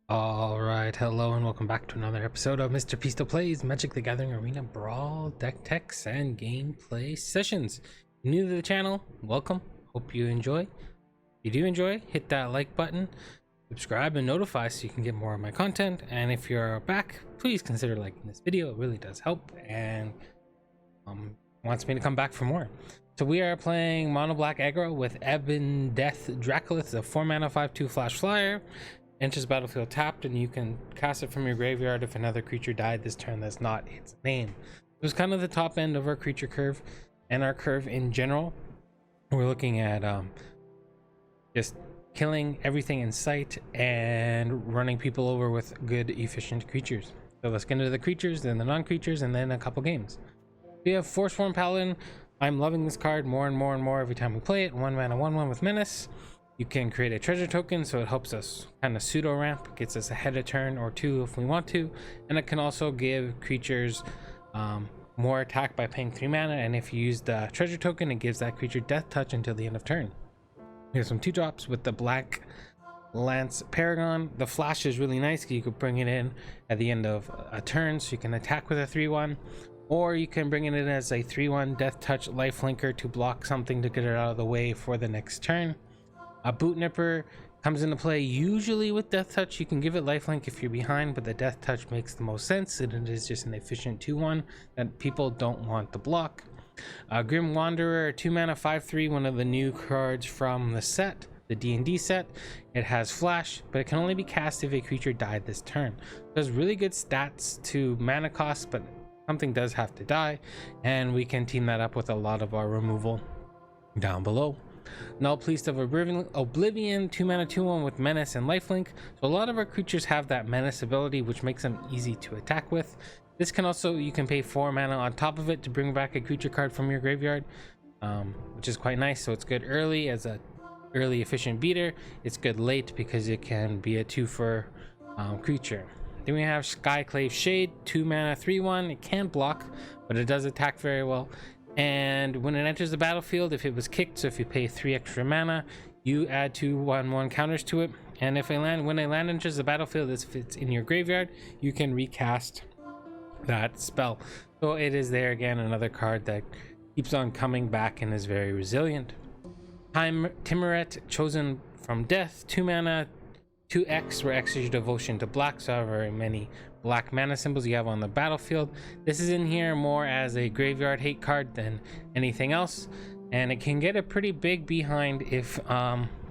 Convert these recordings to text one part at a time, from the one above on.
All right, hello and welcome back to another episode of Mr. Pisto Plays Magic the Gathering Arena Brawl deck techs and gameplay sessions. New to the channel, welcome. Hope you enjoy. If you do enjoy, hit that like button, subscribe and notify so you can get more of my content. And if you're back, please consider liking this video. It really does help and wants me to come back for more. So we are playing Mono-Black Aggro with EBONDEATH DRACOLIch, a 4-mana 5/2 flash flyer. Enters battlefield tapped, and you can cast it from your graveyard if another creature died this turn that's not its name. It was kind of the top end of our creature curve and our curve in general. We're looking at just killing everything in sight and running people over with good efficient creatures. So let's get into the creatures, then the non-creatures, and then a couple games. We have Forsworn Paladin. I'm loving this card more and more every time we play it. 1 mana 1/1 with Menace. You can create a treasure token, so it helps us kind of pseudo ramp, gets us ahead a turn or two if we want to, and it can also give creatures more attack by paying 3 mana, and if you use the treasure token, it gives that creature death touch until the end of turn. We have some 2-drops with the Black Lance Paragon. The flash is really nice because you could bring it in at the end of a turn, so you can attack with a 3/1, or you can bring it in as a 3/1 death touch lifelinker to block something to get it out of the way for the next turn. A Boot Nipper comes into play usually with Death Touch. You can give it lifelink if you're behind, but the Death Touch makes the most sense, and it is just an efficient 2/1 that people don't want to block. Grim Wanderer, 2 mana 5/3, one of the new cards from the set, the D&D set. It has flash, but it can only be cast if a creature died this turn. It has really good stats to mana cost, but something does have to die, and we can team that up with a lot of our removal down below. Null Priest of Oblivion, 2 mana 2/1 with Menace and Lifelink. So a lot of our creatures have that Menace ability, which makes them easy to attack with. This can also, you can pay 4 mana on top of it to bring back a creature card from your graveyard, which is quite nice. So it's good early as a early efficient beater. It's good late because it can be a 2 creature. Then we have Skyclave Shade, 2 mana 3/1. It can't block, but it does attack very well. And when it enters the battlefield, if it was kicked, so if you pay 3 extra mana, you add 2 1/1 counters to it. And if when a land enters the battlefield, if it's in your graveyard, you can recast that spell. So it is there again, another card that keeps on coming back and is very resilient. Timuret, Chosen from Death, 2 mana 2x, where X is your devotion to black, so however many black mana symbols you have on the battlefield. This is in here more as a graveyard hate card than anything else, and it can get a pretty big behind if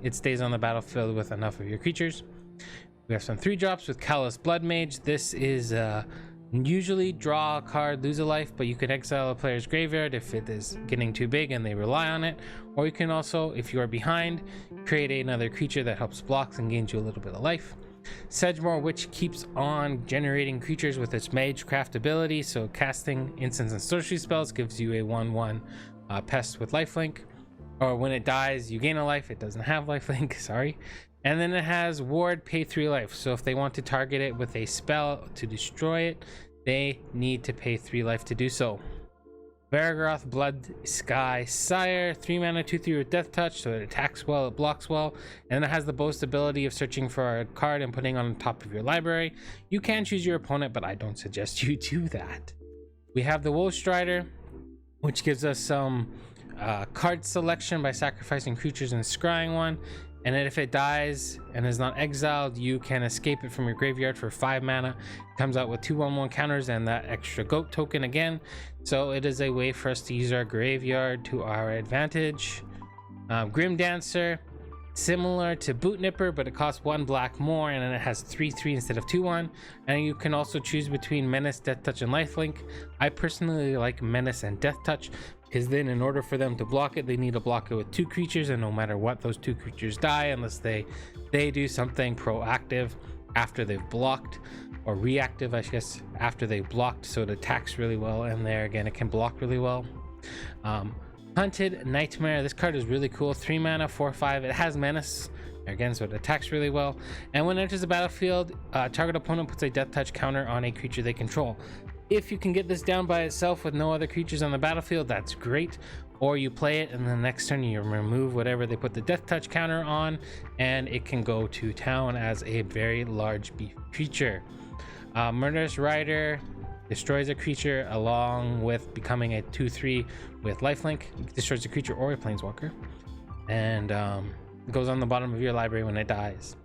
it stays on the battlefield with enough of your creatures. We have some 3-drops with Callous Blood Mage. This is usually draw a card, lose a life, but you can exile a player's graveyard if it is getting too big and they rely on it. Or you can also, if you are behind, create another creature that helps blocks and gains you a little bit of life. Sedgemoor Witch keeps on generating creatures with its Magecraft ability, so casting instants and sorcery spells gives you a 1/1 pest with lifelink, or when it dies you gain a life. It doesn't have lifelink, sorry. And then it has Ward, pay 3 life, so if they want to target it with a spell to destroy it, they need to pay 3 life to do so. Vargoth Blood Sky Sire, 3 mana 2/3 with Death Touch, so it attacks well, it blocks well, and it has the boast ability of searching for a card and putting on top of your library. You can choose your opponent, but I don't suggest you do that. We have the Wolf Strider, which gives us some card selection by sacrificing creatures and scrying one. And then if it dies and is not exiled, you can escape it from your graveyard for 5 mana. It comes out with 2 1/1 counters and that extra goat token again. So it is a way for us to use our graveyard to our advantage. Grim Dancer, similar to Boot Nipper, but it costs 1 black more, and then it has 3/3 instead of 2/1. And you can also choose between Menace, Death Touch, and Lifelink. I personally like Menace and Death Touch, because then in order for them to block it, they need to block it with 2 creatures, and no matter what, those 2 creatures die unless they do something proactive after they've blocked, or reactive I guess, after they've blocked, so it attacks really well, and there again it can block really well. Hunted Nightmare, this card is really cool, 3 mana 4/5. It has Menace again, so it attacks really well, and when it enters the battlefield, target opponent puts a Death Touch counter on a creature they control. If you can get this down by itself with no other creatures on the battlefield, that's great. or you play it and the next turn you remove whatever they put the death touch counter on, and it can go to town as a very large beef creature. Murderous Rider destroys a creature along with becoming a 2/3 with lifelink. Destroys a creature or a planeswalker, and goes on the bottom of your library when it dies.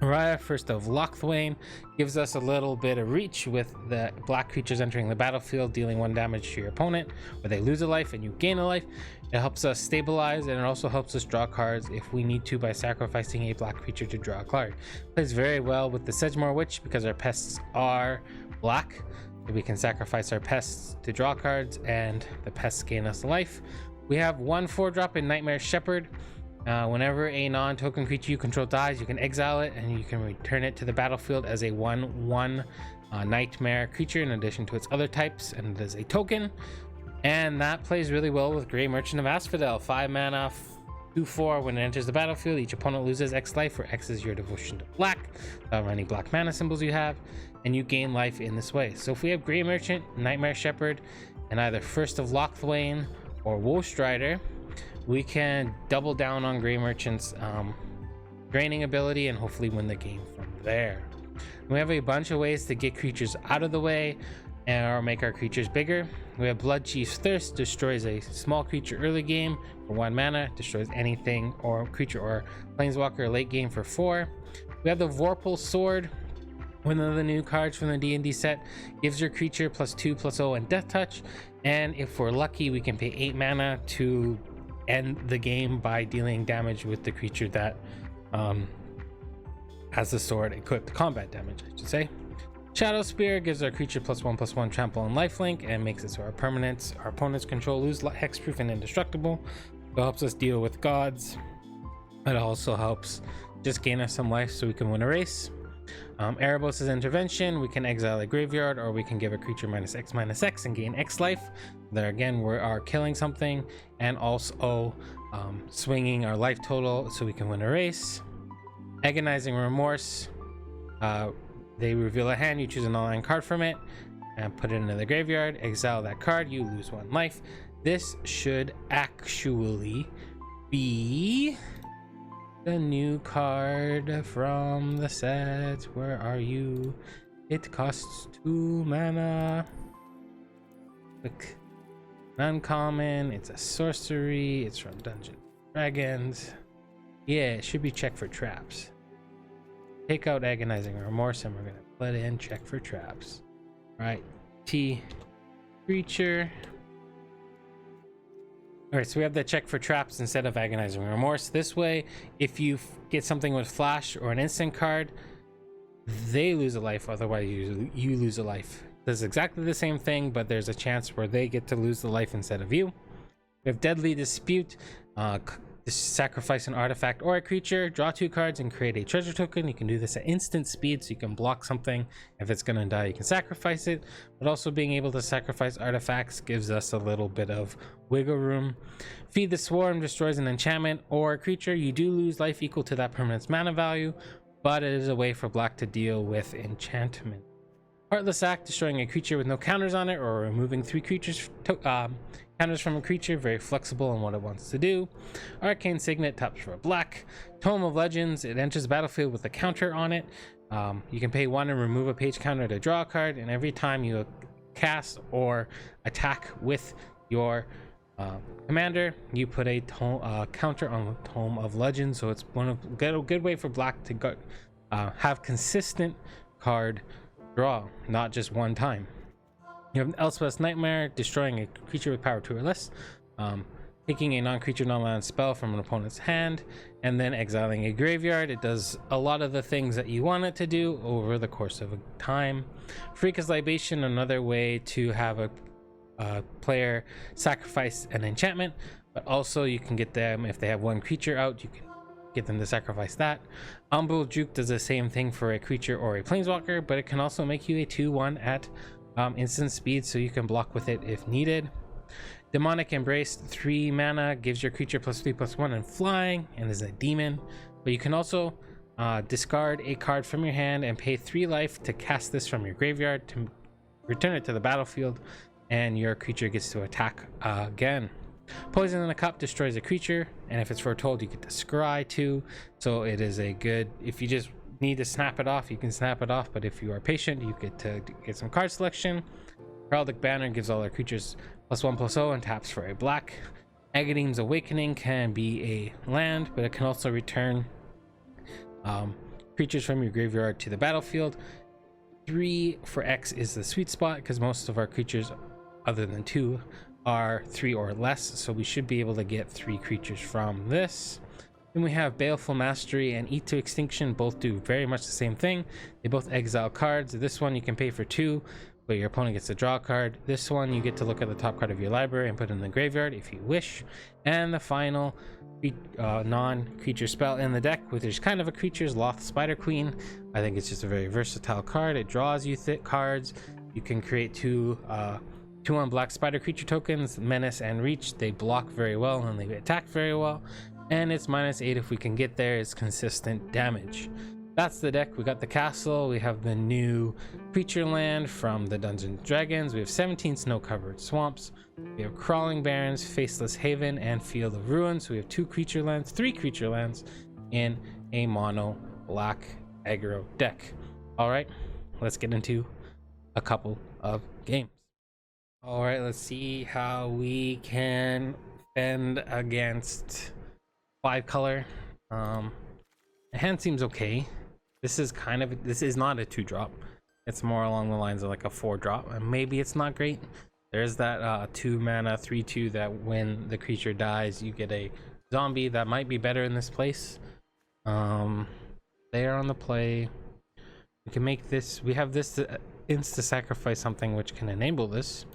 Araya, First of Lochthwain, gives us a little bit of reach with the black creatures entering the battlefield, dealing 1 damage to your opponent, where they lose a life and you gain a life. It helps us stabilize, and it also helps us draw cards if we need to by sacrificing a black creature to draw a card. Plays very well with the Sedgemoor Witch because our pests are black. We can sacrifice our pests to draw cards, and the pests gain us a life. We have 1 4-drop in Nightmare Shepherd. Whenever a non-token creature you control dies, you can exile it and you can return it to the battlefield as a 1/1 nightmare creature in addition to its other types, and it is a token. And that plays really well with Grey Merchant of Asphodel. 5 mana, 2/4. When it enters the battlefield, each opponent loses X life, where X is your devotion to black, however many black mana symbols you have, and you gain life in this way. So if we have Grey Merchant, Nightmare Shepherd, and either First of Lochthwain or Wolfstrider, we can double down on Grey Merchant's draining ability and hopefully win the game from there. We have a bunch of ways to get creatures out of the way or make our creatures bigger. We have Blood Chief's Thirst, destroys a small creature early game for 1 mana, destroys anything or creature or planeswalker late game for 4. We have the Vorpal Sword, one of the new cards from the D&D set, gives your creature +2/+0 and death touch, and if we're lucky we can pay 8 mana to end the game by dealing damage with the creature that has the sword equipped, combat damage I should say. Shadow Spear gives our creature +1/+1 trample and lifelink, and makes it so our opponents control lose hexproof and indestructible. So it helps us deal with gods. It also helps just gain us some life so we can win a race. Erebos' Intervention, we can exile a graveyard, or we can give a creature -X and gain X life. There again, we are killing something and also swinging our life total so we can win a race. Agonizing Remorse, they reveal a hand, you choose an online card from it and put it into the graveyard, exile that card, you lose 1 life. This should actually be the new card from the set. Where are you? It costs 2 mana. Quick. Uncommon. It's a sorcery. It's from Dungeons & Dragons. Yeah, it should be Check for Traps. Take out Agonizing Remorse and we're gonna put in Check for Traps. Right. T creature. All right, so we have the Check for Traps instead of Agonizing Remorse. This way, if you get something with flash or an instant card, they lose a life, otherwise you lose a life. This is exactly the same thing, but there's a chance where they get to lose the life instead of you. We have Deadly Dispute. Sacrifice an artifact or a creature, draw 2 cards and create a treasure token. You can do this at instant speed, so you can block something. If it's gonna die, you can sacrifice it, but also being able to sacrifice artifacts gives us a little bit of wiggle room. Feed the Swarm, destroys an enchantment or a creature. You do lose life equal to that permanent's mana value, but it is a way for black to deal with enchantment. Heartless Act, destroying a creature with no counters on it or removing 3 creatures counters from a creature, very flexible in what it wants to do. Arcane Signet, taps for a black. Tome of Legends, it enters the battlefield with a counter on it. You can pay 1 and remove a page counter to draw a card, and every time you cast or attack with your commander, you put a counter on the Tome of Legends. So it's a good way for black to have consistent card draw, not just one time. You have Elspeth's Nightmare, destroying a creature with power 2 or less, taking a non-creature non-land spell from an opponent's hand, and then exiling a graveyard. It does a lot of the things that you want it to do over the course of a time. Freakus Libation, another way to have a player sacrifice an enchantment, but also you can get them, if they have 1 creature out, you can get them to sacrifice that. Umbral Juke does the same thing for a creature or a planeswalker, but it can also make you a 2/1 at instant speed, so you can block with it if needed. Demonic Embrace, 3 mana, gives your creature +3/+1 and flying, and is a demon. But you can also discard a card from your hand and pay 3 life to cast this from your graveyard to return it to the battlefield, and your creature gets to attack again. Poison in a cup destroys a creature, and if it's foretold, you get to scry too. So it is a good, if you just need to snap it off, you can snap it off, but if you are patient, you get to get some card selection. Heraldic Banner gives all our creatures +1/+0 and taps for a black. Agadeem's Awakening can be a land, but it can also return creatures from your graveyard to the battlefield. 3 for X is the sweet spot because most of our creatures, other than 2, are 3 or less, so we should be able to get 3 creatures from this. Then we have Baleful Mastery and Eat to Extinction, both do very much the same thing. They both exile cards. This one you can pay for 2, but your opponent gets to draw a card. This one you get to look at the top card of your library and put it in the graveyard if you wish. And the final non-creature spell in the deck, which is kind of a creature's Loth Spider Queen. I think it's just a very versatile card. It draws you thick cards. You can create 2 black spider creature tokens, Menace and Reach. They block very well and they attack very well, and it's -8 if we can get there. It's consistent damage. That's the deck. We got the castle, we have the new creature land from the Dungeons & Dragons, we have 17 snow-covered swamps, we have Crawling Barrens, Faceless Haven, and Field of Ruins. So we have 3 creature lands in a Mono-Black Aggro deck. All right, let's get into a couple of games. All right, let's see how we can fend against 5 color. The hand seems okay. This is not a 2-drop. It's more along the lines of like a 4-drop, and maybe it's not great. There's that 2 mana 3/2 that when the creature dies you get a zombie. That might be better in this place. They are on the play. We can make this, we have this to insta sacrifice something which can enable this.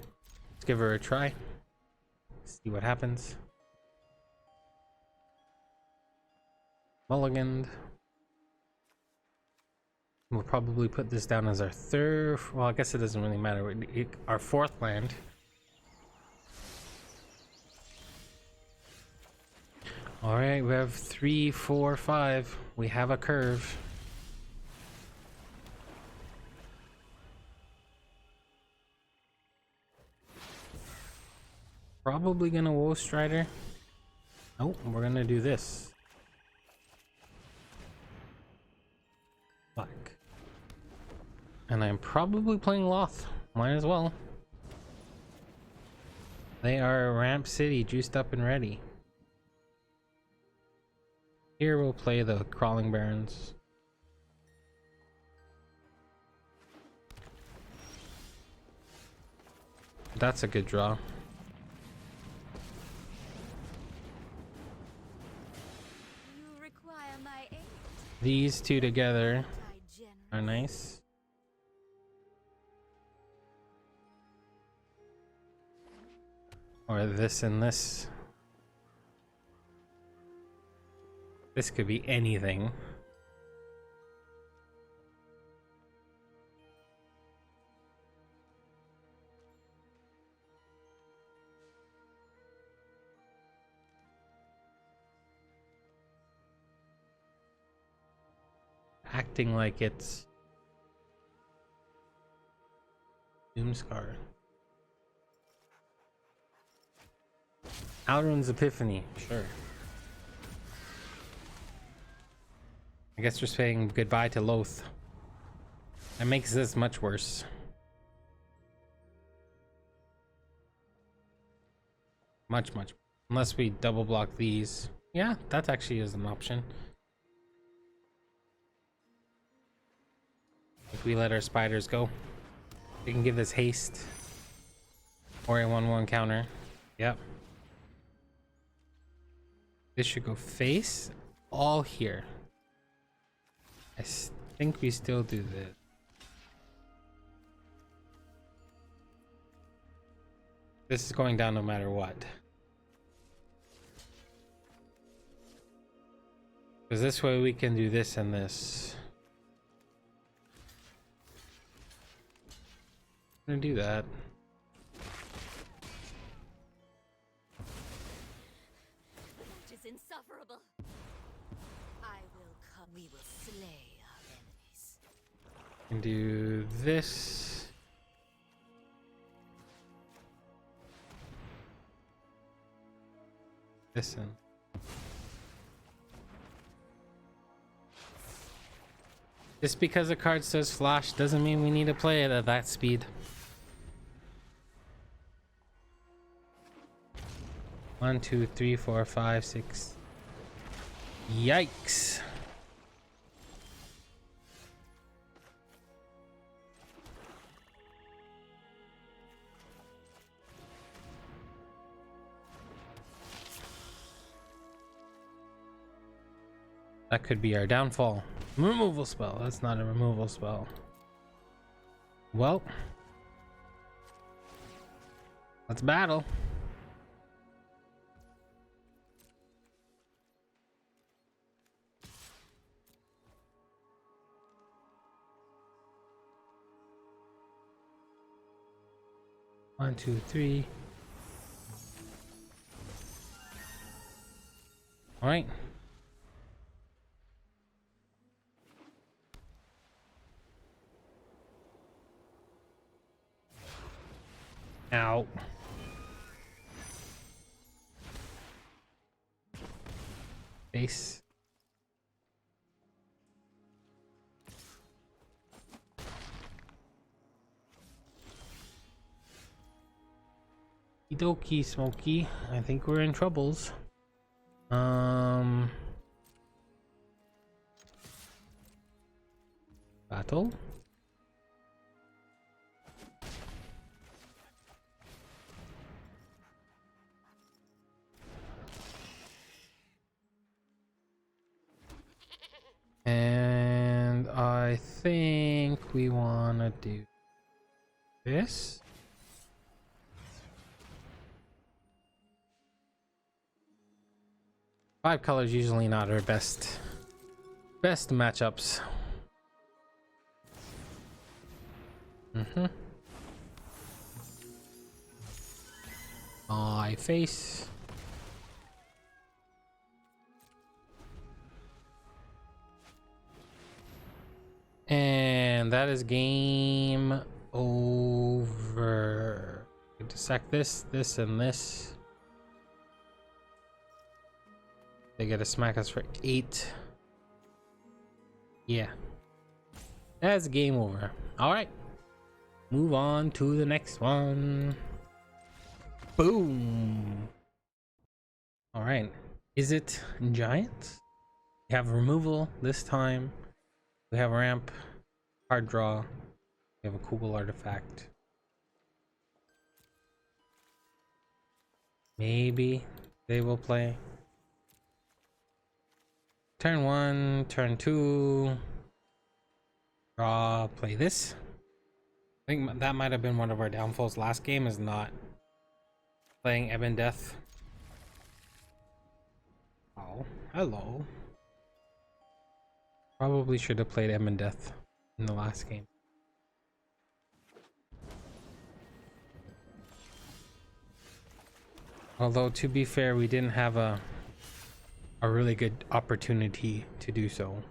Let's give her a try, see what happens. Mulliganed. We'll probably put this down as our 3rd, well, I guess it doesn't really matter, our 4th land. All right, we have 3, 4, 5. We have a curve. Probably gonna Woe Strider. Oh, we're gonna do this. Black. And I'm probably playing Loth. Might as well. They are Ramp City, juiced up and ready. Here we'll play the Crawling Barrens. That's a good draw. These 2 together are nice. Or this and this. This could be anything. Acting like it's Doomscar. Alrund's Epiphany, sure. I guess we're saying goodbye to Loth. That makes this much worse. Much. Unless we double block these. Yeah, that actually is an option. If we let our spiders go, we can give this haste or a 1/1 counter. Yep. This should go face all here. I think we still do this. This is going down no matter what. Because this way we can do this and this. I'm gonna do that. It is insufferable. I will come. We will slay our enemies. And do this. Listen. Just because a card says flash doesn't mean we need to play it at that speed. 1, 2, 3, 4, 5, 6. Yikes. That could be our downfall. Removal spell. That's not a removal spell. Well, let's battle. One, two, three. All right. Ow. Face. Okie Smokey. I think we're in troubles. Battle. And I think we want to do this. Five colors usually not our best matchups. I face. And that is game over. We to sack this, this, and this. They get to smack us for 8. Yeah. That's game over. Alright. Move on to the next one. Boom. Alright. Is it giant? We have removal this time. We have ramp, card draw, we have a cool artifact. Maybe they will play. Turn 1, turn 2, draw, play this. I think that might have been one of our downfalls last game, is not playing EBONDEATH. Oh, hello. Probably should have played EBONDEATH in the last game. Although, to be fair, we didn't have a really good opportunity to do so.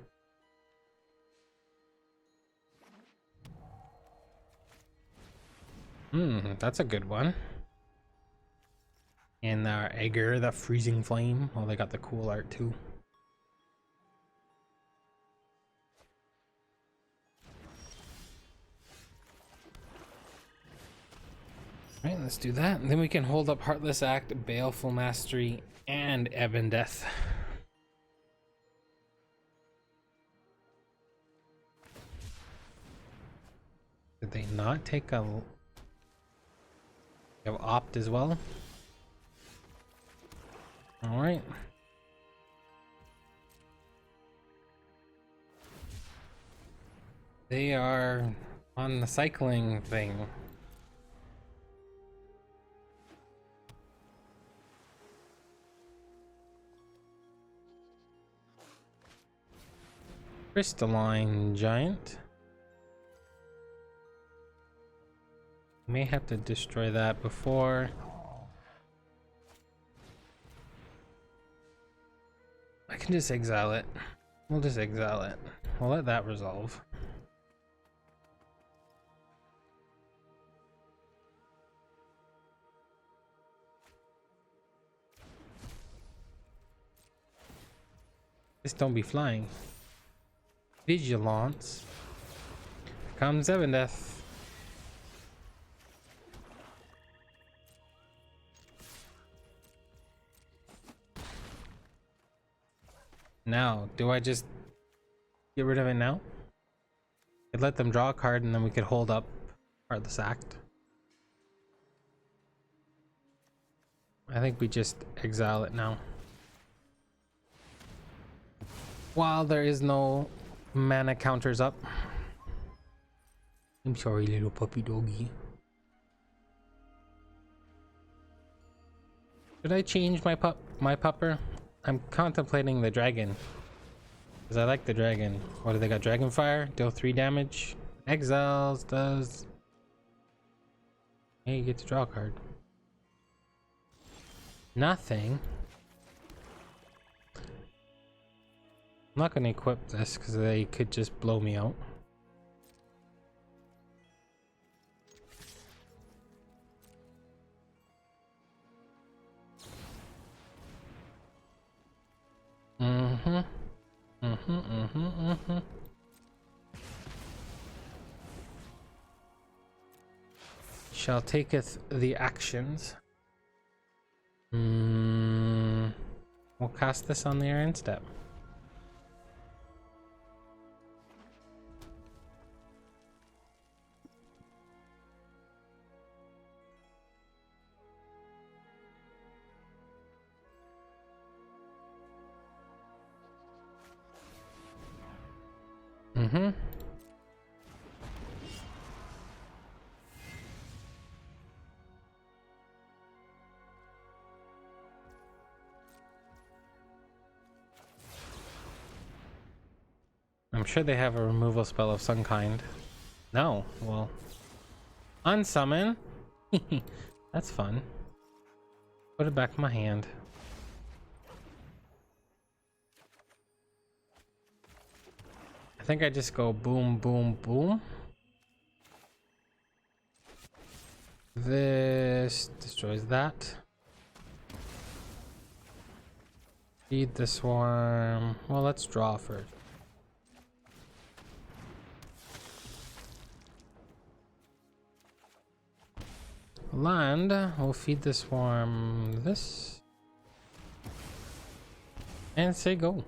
That's a good one. And our Aegar, that freezing flame. Oh, they got the cool art too. Right, let's do that. And then we can hold up Heartless Act, Baleful Mastery, and EBONDEATH. Did they not take a... They have Opt as well? Alright. They are on the cycling thing. Crystalline Giant. May have to destroy that before. I can just exile it. We'll just exile it. We'll let that resolve. Just don't be flying. Vigilance. Comes EBONDEATH. Now, do I just get rid of it now? I'd let them draw a card and then we could hold up Heartless Act. I think we just exile it now. While there is no mana counters up. I'm sorry, little puppy doggy. Should I change my pupper? I'm contemplating the dragon. Because I like the dragon. What do they got? Dragon Fire? Deal 3 damage. Exiles does... Hey, you get to draw a card. Nothing. I'm not going to equip this because they could just blow me out. Shall taketh the actions. We'll cast this on the end step. I'm sure they have a removal spell of some kind. No, well, unsummon. That's fun. Put it back in my hand. I think I just go boom, boom, boom. This destroys that. Feed the swarm. Well, let's draw first. Land, we'll feed the swarm this. And say go.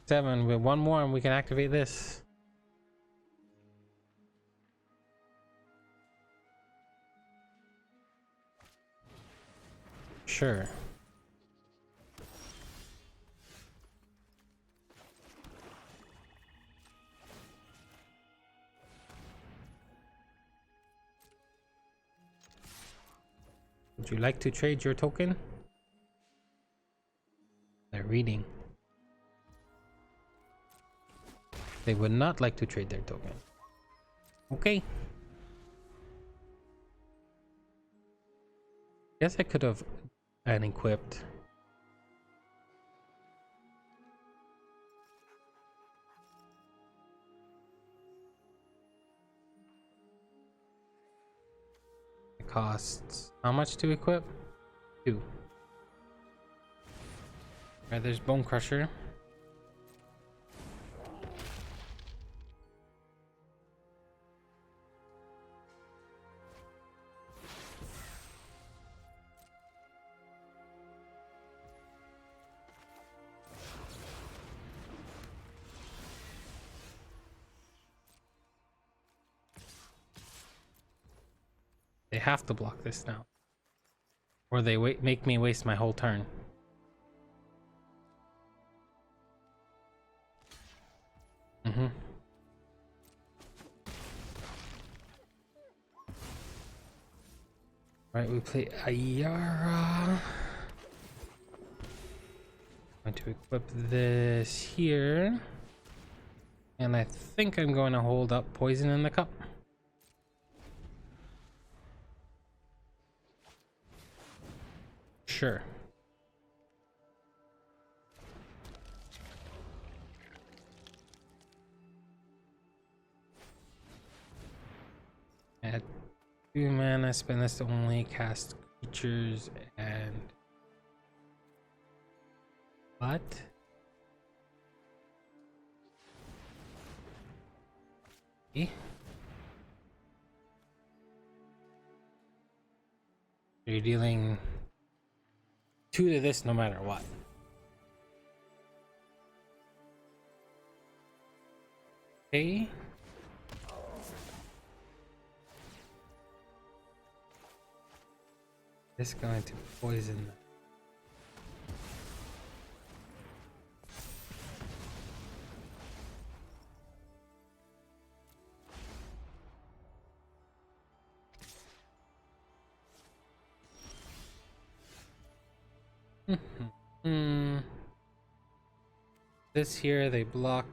7 with 1 more and we can activate this. Sure. Would you like to trade your token? They're reading. They would not like to trade their token. Okay. Guess I could have unequipped. It costs how much to equip? 2. Alright, there's Bone Crusher. They have to block this now, or they make me waste my whole turn. Right, we play Aegar. I'm going to equip this here, and I think I'm going to hold up Poison in the Cup. Sure. At 2 mana, spend this to only cast creatures and what? Okay. You're dealing 2 to this no matter what. Okay. This going to poison them. This here, they block.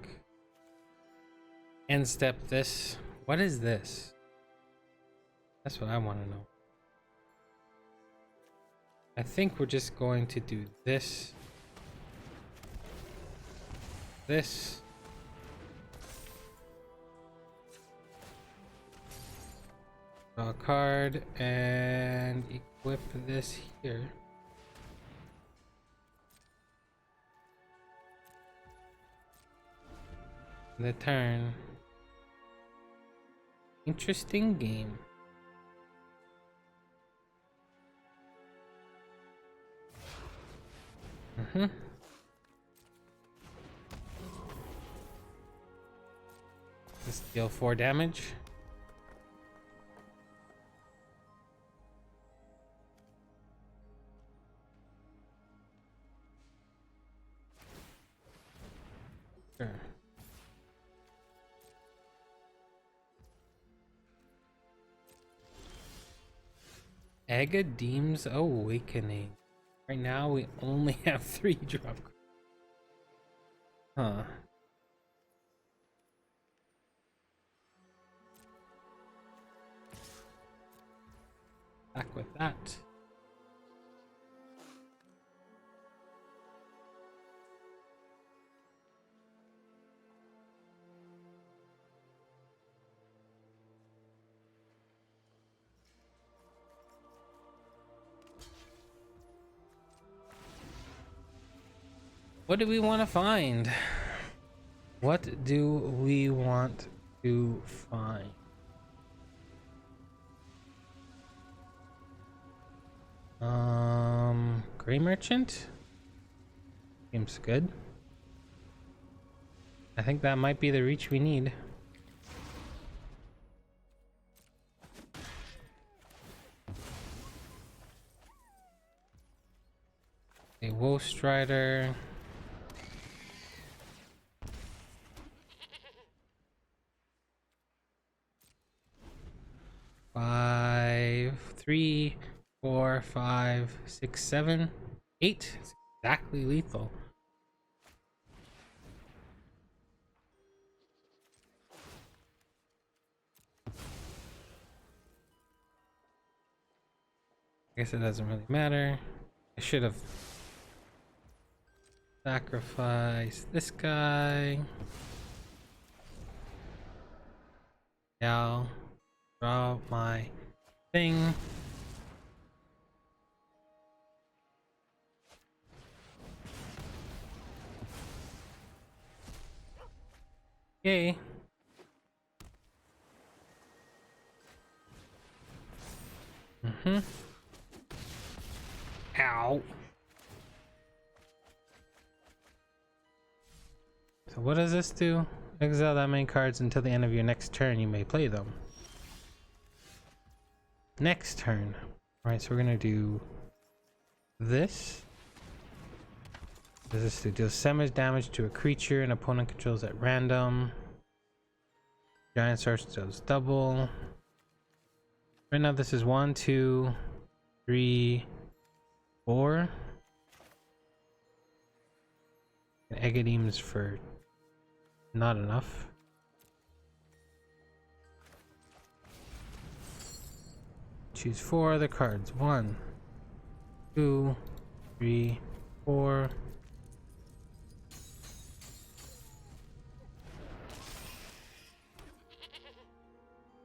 End step this. What is this? That's what I want to know. I think we're just going to do this. This. Draw a card and equip this here. The turn. Interesting game. Let's deal 4 damage. Sure. AGGR0 Awakening. Right now we only have 3 drop. Huh. Back with that. What do we want to find? What do we want to find? Gray Merchant? Seems good. I think that might be the reach we need. A Wolf Strider. Five, 3, 4, 5, 6, 7, 8. It's exactly lethal. I guess it doesn't really matter. I should have sacrificed this guy. Yeah. Draw my thing. Yay. Ow. So what does this do? Exile that many cards until the end of your next turn. You may play them. Next turn. Alright, so we're gonna do this. Does this do? Deals 7 damage to a creature an opponent controls at random. Giant Search does double. Right now this is 1, 2, 3, 4. And AGGR0's for not enough. Choose 4 other cards. 1, 2, 3, 4.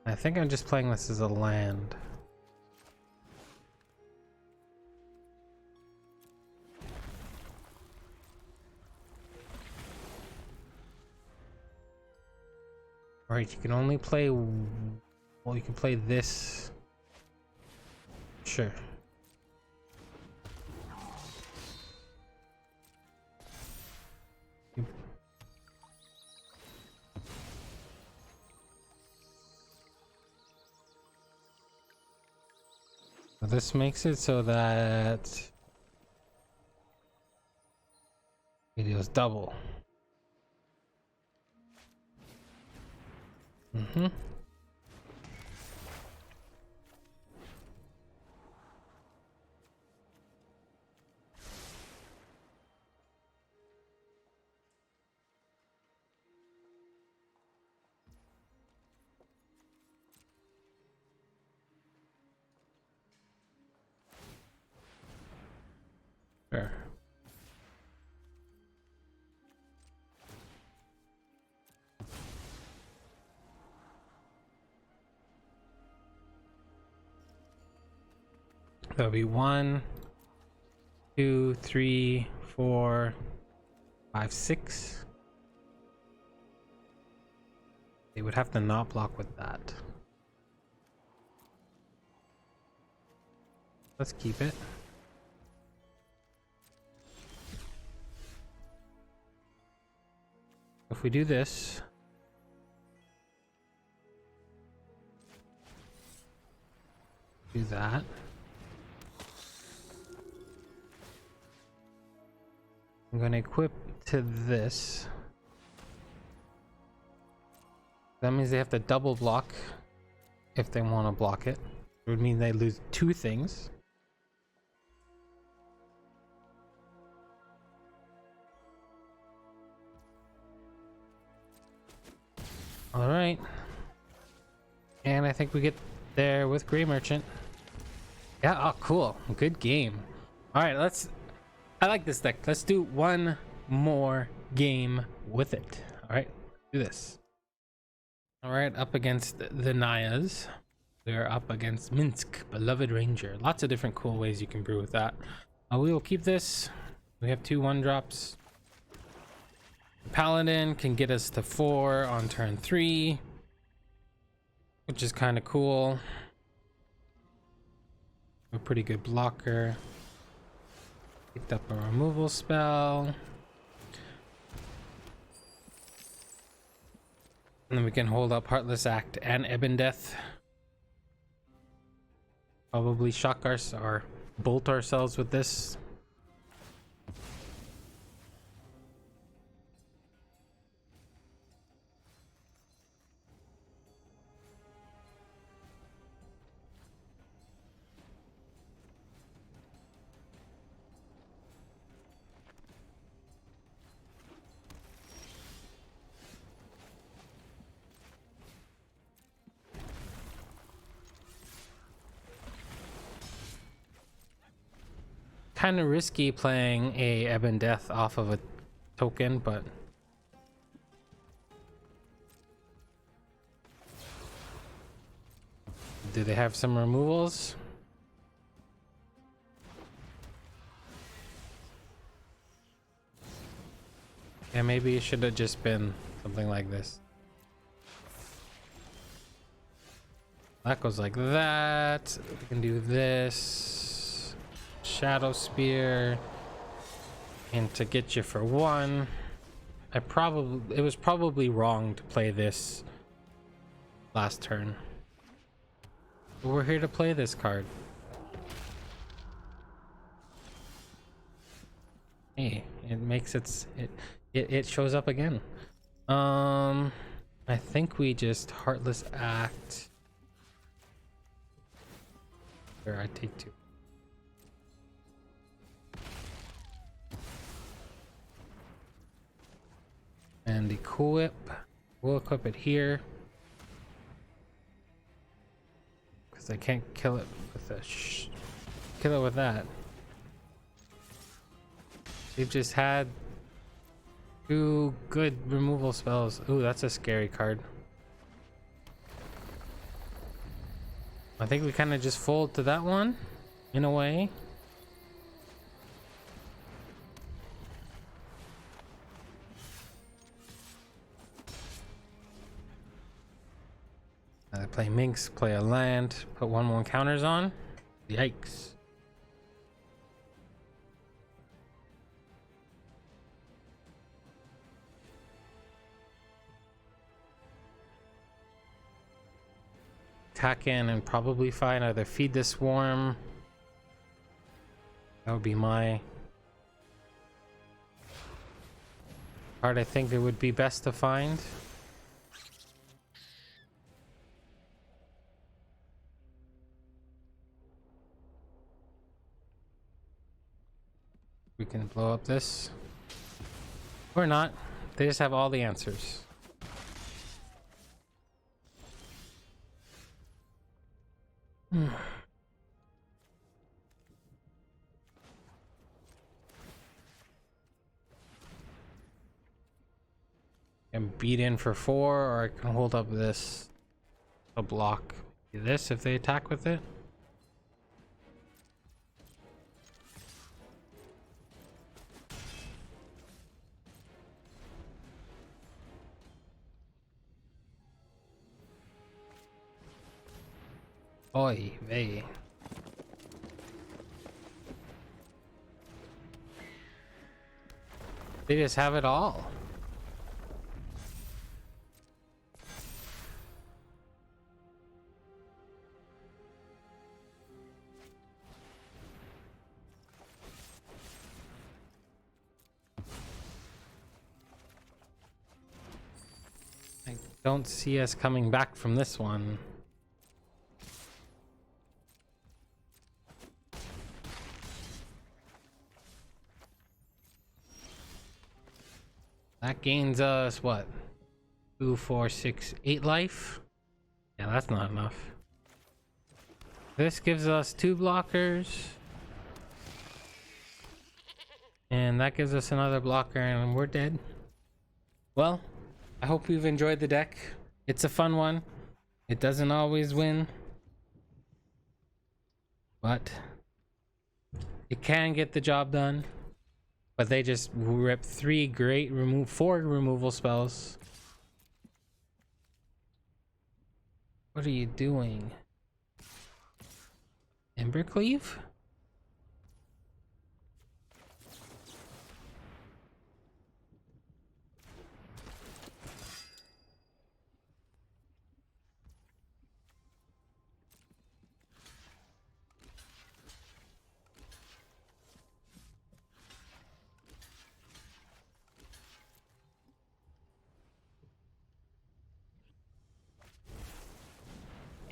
I think I'm just playing this as a land. Alright, you can only play... Well, you can play this. Sure. So this makes it so that it deals double. Sure. That'll be 1, 2, 3, 4, 5, 6. They would have to not block with that. Let's keep it. If we do this, do that. I'm going to equip to this. That means they have to double block if they want to block it. It would mean they lose 2 things. All right. And I think we get there with Grey Merchant. Yeah, oh cool. Good game. All right, I like this deck. Let's do one more game with it. All right, do this. All right, up against the Nayas. We're up against Minsc, Beloved Ranger. Lots of different cool ways you can brew with that. We will keep this. We have 2 1-drops. Paladin can get us to 4 on turn 3, which is kind of cool. A pretty good blocker. Picked up a removal spell. And then we can hold up Heartless Act and EBONDEATH. Probably shock or bolt ourselves with this. Kind of risky playing a EBONDEATH off of a token, but do they have some removals? Yeah, maybe it should have just been something like this. That goes like that. We can do this. Shadow Spear. And to get you for 1. It was probably wrong to play this last turn. But we're here to play this card. Hey, it makes it shows up again. I think we just Heartless Act. Here, I take 2. And equip. We'll equip it here. Because I can't kill it with a kill it with that. We've just had 2 good removal spells. Ooh, that's a scary card. I think we kind of just fold to that one in a way. play Minsc, play a land, put 1/1 counters on. Yikes. Attack in and probably find either feed the swarm. That would be my card. I think it would be best to find. We can blow up this or not. They just have all the answers. Can beat in for 4, or I can hold up this to block this if they attack with it. Oy vey. They just have it all. I don't see us coming back from this one. That gains us what? 2, 4, 6, 8 life? Yeah, that's not enough. This gives us 2 blockers. And that gives us another blocker and we're dead. Well, I hope you've enjoyed the deck. It's a fun one. It doesn't always win. But it can get the job done. But they just rip 4 removal spells. What are you doing? Embercleave?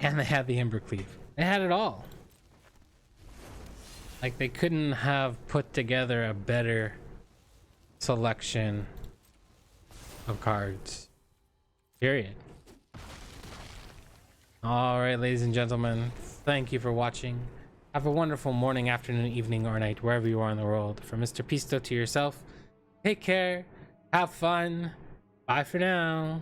And they had the Embercleave. They had it all. Like, they couldn't have put together a better selection of cards. Period. Alright, ladies and gentlemen, thank you for watching. Have a wonderful morning, afternoon, evening, or night, wherever you are in the world. From Mr. Pisto to yourself, take care, have fun, bye for now.